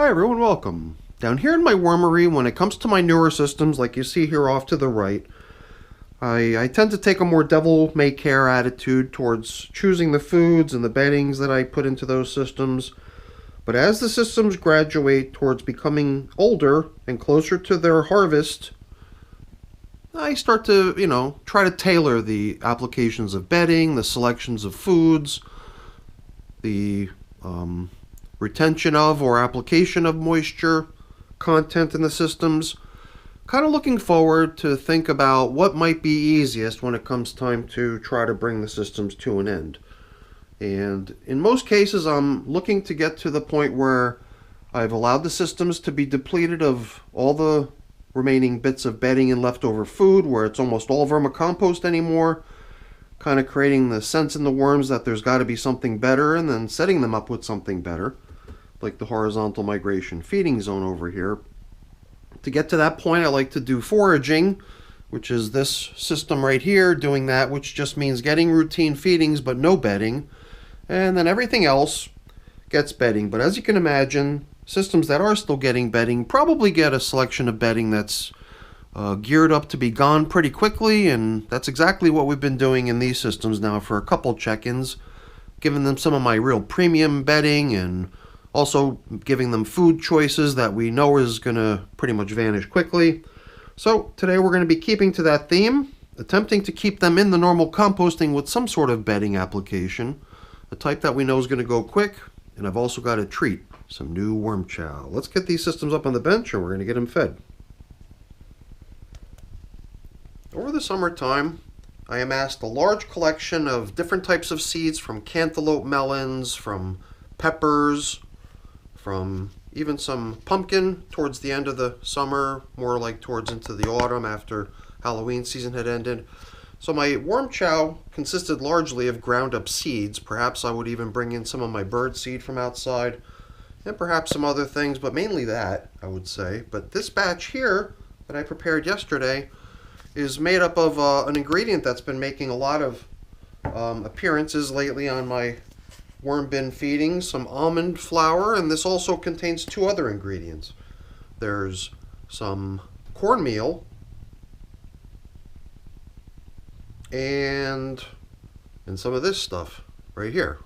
Hi everyone, welcome. Down here in my wormery, when it comes to my newer systems, like you see here off to the right, I tend to take a more devil-may-care attitude towards choosing the foods and the beddings that I put into those systems. But as the systems graduate towards becoming older and closer to their harvest, I start to, try to tailor the applications of bedding, the selections of foods, the retention of or application of moisture content in the systems. Kind of looking forward to think about what might be easiest when it comes time to try to bring the systems to an end. And in most cases, I'm looking to get to the point where I've allowed the systems to be depleted of all the remaining bits of bedding and leftover food, where it's almost all vermicompost anymore, kind of creating the sense in the worms that there's got to be something better, and then setting them up with something better, like the horizontal migration feeding zone over here. To get to that point, I like to do foraging, which is this system right here, doing that, which just means getting routine feedings but no bedding, and then everything else gets bedding. But as you can imagine, systems that are still getting bedding probably get a selection of bedding that's geared up to be gone pretty quickly, and that's exactly what we've been doing in these systems now for a couple check-ins, giving them some of my real premium bedding and also giving them food choices that we know is going to pretty much vanish quickly. So today we're going to be keeping to that theme, attempting to keep them in the normal composting with some sort of bedding application, a type that we know is going to go quick, and I've also got a treat, some new worm chow. Let's get these systems up on the bench and we're going to get them fed. Over the summertime, I amassed a large collection of different types of seeds, from cantaloupe melons, from peppers, from even some pumpkin towards the end of the summer, more like towards into the autumn after Halloween season had ended. So my worm chow consisted largely of ground up seeds. Perhaps I would even bring in some of my bird seed from outside, and perhaps some other things, but mainly that, I would say. But this batch here that I prepared yesterday is made up of an ingredient that's been making a lot of appearances lately on my worm bin feedings, some almond flour, and this also contains two other ingredients. There's some cornmeal and some of this stuff right here.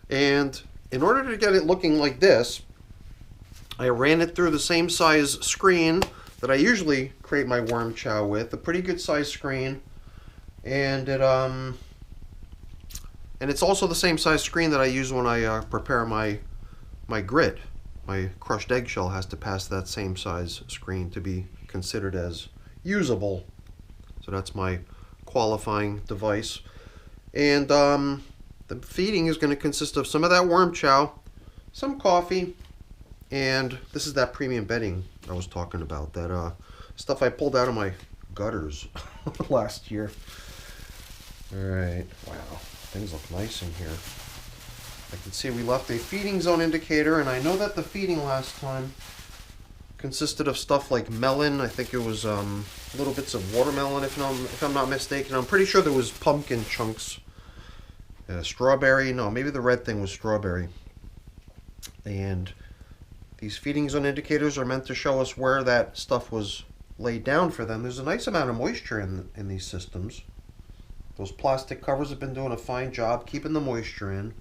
And in order to get it looking like this, I ran it through the same size screen that I usually create my worm chow with, a pretty good size screen, and it's also the same size screen that I use when I prepare my grit. My crushed eggshell has to pass that same size screen to be considered as usable. So that's my qualifying device. And the feeding is going to consist of some of that worm chow, some coffee, and this is that premium bedding I was talking about, that stuff I pulled out of my gutters last year. Alright, wow, things look nice in here. I can see we left a feeding zone indicator, and I know that the feeding last time consisted of stuff like melon. I think it was little bits of watermelon, if I'm not mistaken. I'm pretty sure there was pumpkin chunks. Strawberry, no, maybe the red thing was strawberry. And these feeding zone indicators are meant to show us where that stuff was laid down for them. There's a nice amount of moisture in these systems. Those plastic covers have been doing a fine job keeping the moisture in.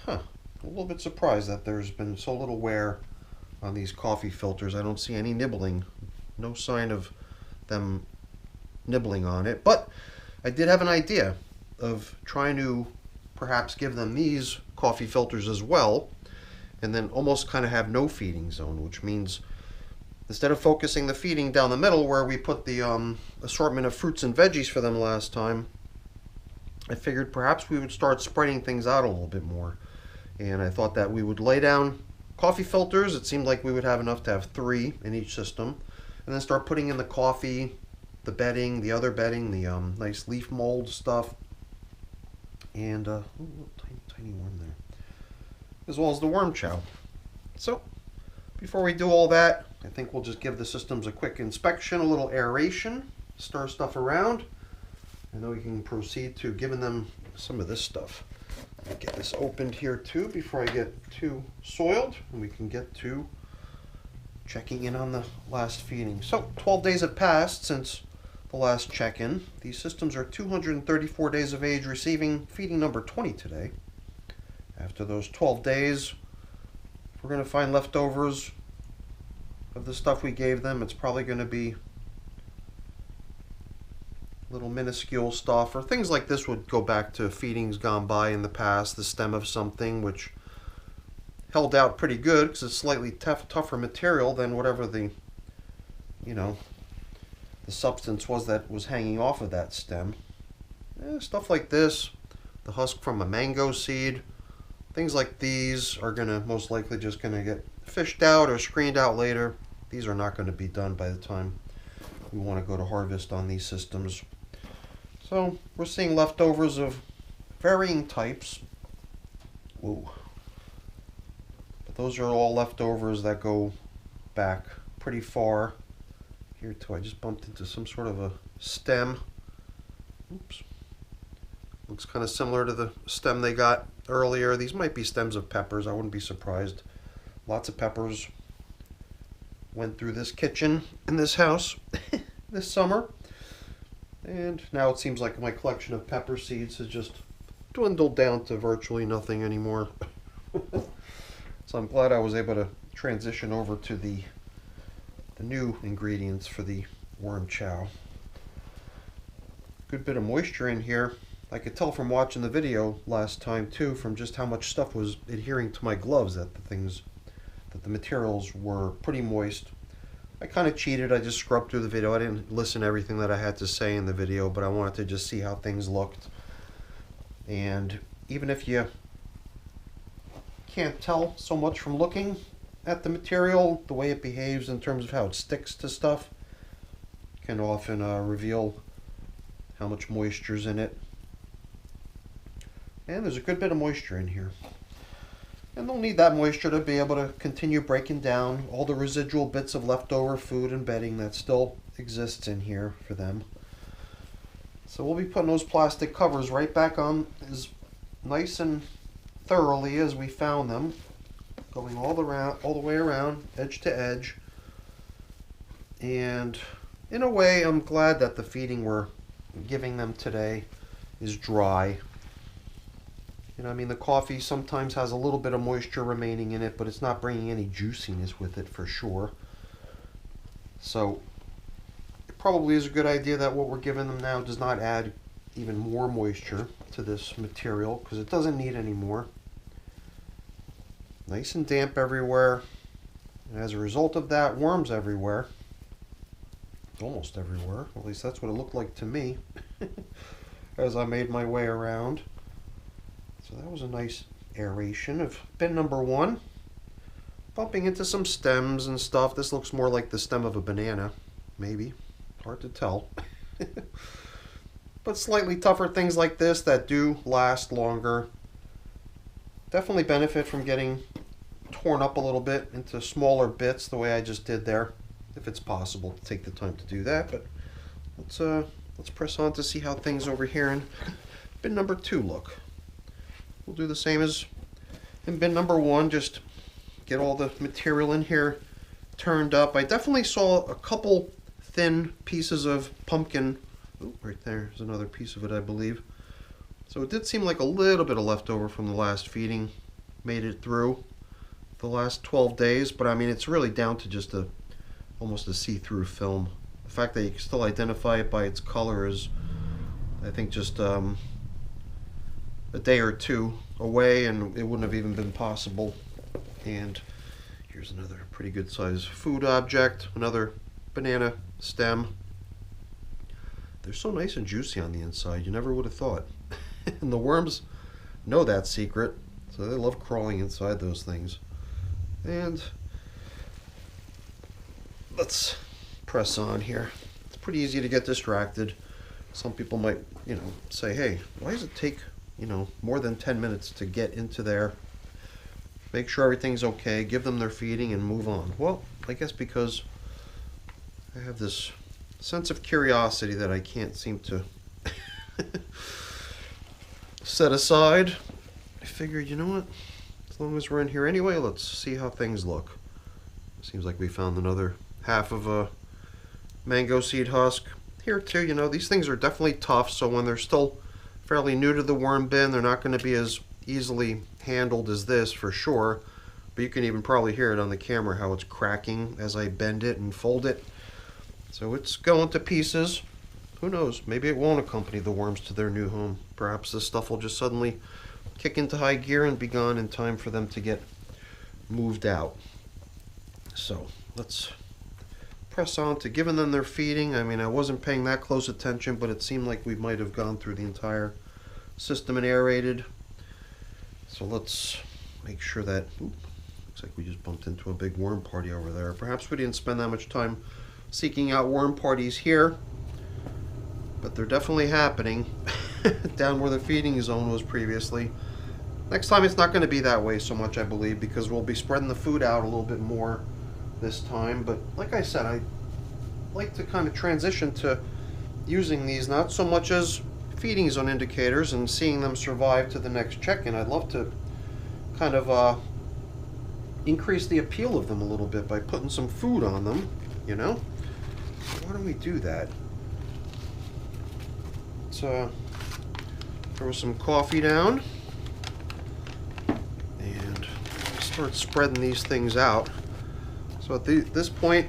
A little bit surprised that there's been so little wear on these coffee filters. I don't see any nibbling. No sign of them nibbling on it. But I did have an idea of trying to perhaps give them these coffee filters as well, and then almost kind of have no feeding zone, which means instead of focusing the feeding down the middle where we put the assortment of fruits and veggies for them last time, I figured perhaps we would start spreading things out a little bit more. And I thought that we would lay down coffee filters. It seemed like we would have enough to have 3 in each system, and then start putting in the coffee, the bedding, the other bedding, the nice leaf mold stuff, and tiny worm there, as well as the worm chow. So before we do all that, I think we'll just give the systems a quick inspection, a little aeration, stir stuff around, and then we can proceed to giving them some of this stuff. Get this opened here too before I get too soiled, and we can get to checking in on the last feeding. So 12 days have passed since the last check-in. These systems are 234 days of age, receiving feeding number 20 today. After those 12 days, if we're going to find leftovers of the stuff we gave them, it's probably going to be little minuscule stuff, or things like this would go back to feedings gone by in the past, the stem of something which held out pretty good because it's slightly tougher material than whatever the, the substance was that was hanging off of that stem. Stuff like this, the husk from a mango seed, things like these are gonna most likely just gonna get fished out or screened out later. These are not going to be done by the time we want to go to harvest on these systems. So we're seeing leftovers of varying types. Ooh. But those are all leftovers that go back pretty far. Here too, I just bumped into some sort of a stem. Oops. Looks kind of similar to the stem they got earlier. These might be stems of peppers. I wouldn't be surprised. Lots of peppers went through this kitchen in this house this summer. And now it seems like my collection of pepper seeds has just dwindled down to virtually nothing anymore. So I'm glad I was able to transition over to the new ingredients for the worm chow. Good bit of moisture in here. I could tell from watching the video last time too, from just how much stuff was adhering to my gloves, that the materials were pretty moist. I kind of cheated. I just scrubbed through the video. I didn't listen to everything that I had to say in the video, but I wanted to just see how things looked. And even if you can't tell so much from looking at the material, the way it behaves in terms of how it sticks to stuff can often reveal how much moisture's in it. And there's a good bit of moisture in here. And they'll need that moisture to be able to continue breaking down all the residual bits of leftover food and bedding that still exists in here for them. So we'll be putting those plastic covers right back on as nice and thoroughly as we found them, going all the way around, edge to edge. And in a way, I'm glad that the feeding we're giving them today is dry. I mean, the coffee sometimes has a little bit of moisture remaining in it, but it's not bringing any juiciness with it for sure. So it probably is a good idea that what we're giving them now does not add even more moisture to this material, because it doesn't need any more. Nice and damp everywhere. And as a result of that, worms everywhere. Almost everywhere. At least that's what it looked like to me as I made my way around. So that was a nice aeration of bin number 1. Bumping into some stems and stuff. This looks more like the stem of a banana, maybe. Hard to tell. But slightly tougher things like this that do last longer definitely benefit from getting torn up a little bit into smaller bits the way I just did there, if it's possible to take the time to do that. But let's press on to see how things over here in bin number 2 look. We'll do the same as in bin number 1, just get all the material in here turned up. I definitely saw a couple thin pieces of pumpkin. Oh, right there's another piece of it, I believe. So it did seem like a little bit of leftover from the last feeding made it through the last 12 days, but I mean, it's really down to just almost a see-through film. The fact that you can still identify it by its color is, I think, just a day or two away, and it wouldn't have even been possible. And here's another pretty good size food object, another banana stem. They're so nice and juicy on the inside, you never would have thought. And the worms know that secret, so they love crawling inside those things. And let's press on here. It's pretty easy to get distracted. Some people might, say, hey, why does it take more than 10 minutes to get into there, make sure everything's okay, give them their feeding, and move on? Well, I guess because I have this sense of curiosity that I can't seem to set aside. I figured, you know what? As long as we're in here anyway, let's see how things look. Seems like we found another half of a mango seed husk. Here too, you know, these things are definitely tough, so when they're still fairly new to the worm bin, they're not going to be as easily handled as this for sure. But you can even probably hear it on the camera how it's cracking as I bend it and fold it. So it's going to pieces. Who knows? Maybe it won't accompany the worms to their new home. Perhaps this stuff will just suddenly kick into high gear and be gone in time for them to get moved out. So let's press on to giving them their feeding. I mean, I wasn't paying that close attention, but it seemed like we might have gone through the entire system and aerated. So let's make sure that... Looks like we just bumped into a big worm party over there. Perhaps we didn't spend that much time seeking out worm parties here, but they're definitely happening down where the feeding zone was previously. Next time it's not going to be that way so much, I believe, because we'll be spreading the food out a little bit more this time. But like I said, I like to kind of transition to using these not so much as feeding zone indicators and seeing them survive to the next check-in. I'd love to kind of increase the appeal of them a little bit by putting some food on them, you know? So why don't we do that? Let's throw some coffee down and start spreading these things out. So at this point,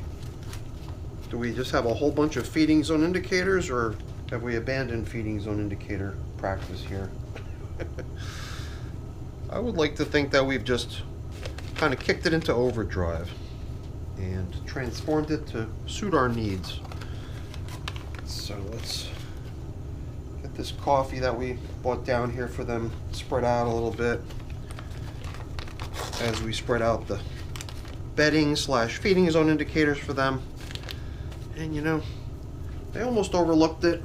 do we just have a whole bunch of feeding zone indicators, or have we abandoned feeding zone indicator practice here? I would like to think that we've just kind of kicked it into overdrive and transformed it to suit our needs. So let's get this coffee that we bought down here for them spread out a little bit as we spread out the bedding slash feeding zone indicators for them. And you know, I almost overlooked it.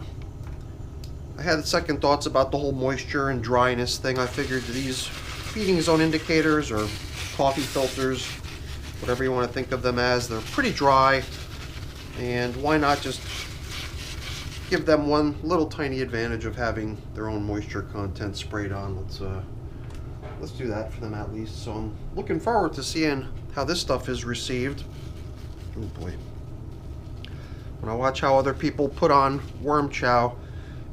I had second thoughts about the whole moisture and dryness thing. I figured these feeding zone indicators or coffee filters, whatever you want to think of them as, they're pretty dry, and why not just give them one little tiny advantage of having their own moisture content sprayed on. Let's do that for them at least. So I'm looking forward to seeing how this stuff is received. Oh boy. When I watch how other people put on worm chow,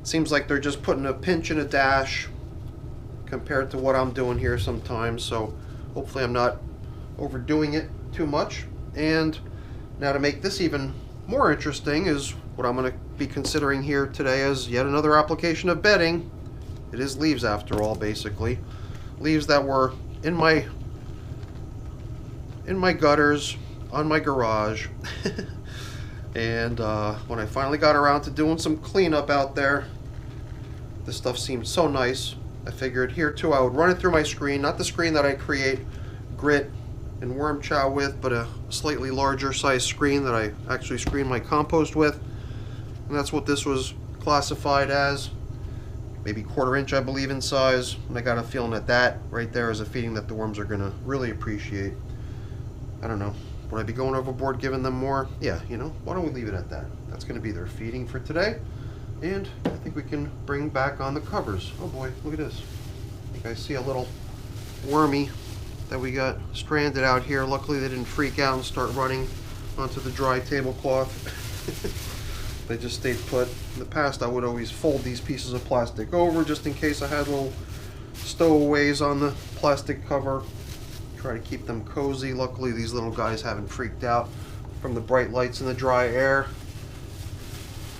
it seems like they're just putting a pinch and a dash compared to what I'm doing here sometimes. So hopefully I'm not overdoing it too much. And now to make this even more interesting is what I'm going to be considering here today as yet another application of bedding. It is leaves after all, basically. Leaves that were in my gutters, on my garage. And when I finally got around to doing some cleanup out there, this stuff seemed so nice. I figured here too I would run it through my screen, not the screen that I create grit and worm chow with, but a slightly larger size screen that I actually screen my compost with. And that's what this was classified as. Maybe 1/4 inch, I believe, in size. And I got a feeling that that right there is a feeding that the worms are going to really appreciate. I don't know. Would I be going overboard giving them more? Yeah, you know, why don't we leave it at that? That's going to be their feeding for today. And I think we can bring back on the covers. Oh boy, look at this. I think I see a little wormy that we got stranded out here. Luckily they didn't freak out and start running onto the dry tablecloth. They just stayed put. In the past I would always fold these pieces of plastic over just in case I had little stowaways on the plastic cover. Try to keep them cozy. Luckily these little guys haven't freaked out from the bright lights and the dry air.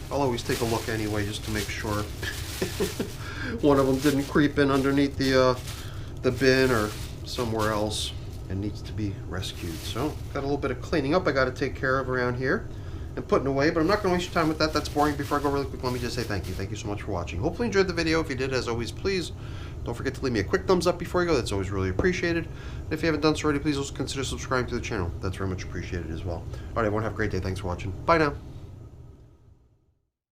I'll always take a look anyway just to make sure one of them didn't creep in underneath the bin or somewhere else and needs to be rescued. So got a little bit of cleaning up I got to take care of around here and putting away, but I'm not going to waste your time with that. That's boring. Before I go really quick, let me just say thank you. Thank you so much for watching. Hopefully you enjoyed the video. If you did, as always, please don't forget to leave me a quick thumbs up before you go. That's always really appreciated. And if you haven't done so already, please also consider subscribing to the channel. That's very much appreciated as well. All right, everyone, have a great day. Thanks for watching. Bye now.